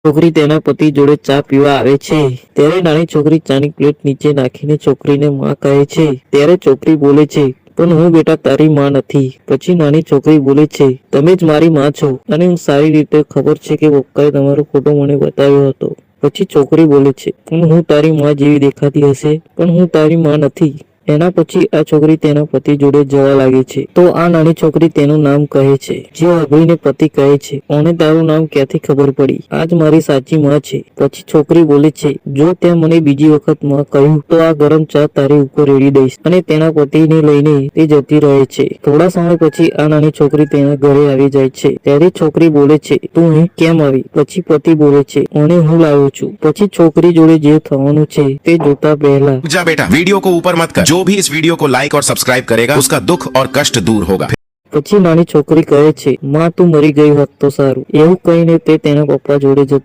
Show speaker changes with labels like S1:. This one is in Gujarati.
S1: છોકરી તેના પતિ જોડે ચા પીવા આવે છે ત્યારે નાની છોકરી ચાની પ્લેટ નીચે નાખીને છોકરીને માં કહે છે ત્યારે છોકરી બોલે છે પણ હું બેટા તારી માં નથી। પછી નાની છોકરી બોલે છે તમે જ મારી માં છો અને હું સારી રીતે ખબર છે કે પપ્પાએ તમારો ફોટો મને બતાવ્યો હતો। પછી છોકરી બોલે છે પણ હું તારી માં જેવી દેખાતી હશે પણ હું તારી માં નથી। એના પછી આ છોકરી તેના પતિ જોડે જવા લાગે છે તો આ નાની છોકરી તેનું નામ કહે છે જે અભયને પતિ કહે છે ઓને તારું નામ ક્યાંથી ખબર પડી? આજ મારી સાચી માં છે। પછી છોકરી બોલે છે જો તે મને બીજી વખત માં કહ્યું તો આ ગરમ ચા તારી ઉપર રેડી દઈશ અને તેના પતિને લઈને તે જતી રહે છે। થોડા સમય પછી આ નાની છોકરી તેના ઘરે આવી જાય છે ત્યારે છોકરી બોલે છે તું અહીં કેમ આવી? પછી પતિ બોલે છે ઓને હું લાવ્યો છું। પછી છોકરી જોડે જે થવાનું છે તે જોતા પહેલા
S2: जा बेटा, वीडियो को ऊपर मत कर। जो भी इस वीडियो को लाइक और सब्सक्राइब करेगा उसका दुख और कष्ट दूर होगा।
S1: પછી નાની છોકરી કહે છે માં તું મરી ગઈ હોત તો સારું। એવું કહીને તે તેના પપ્પા જોડે જતી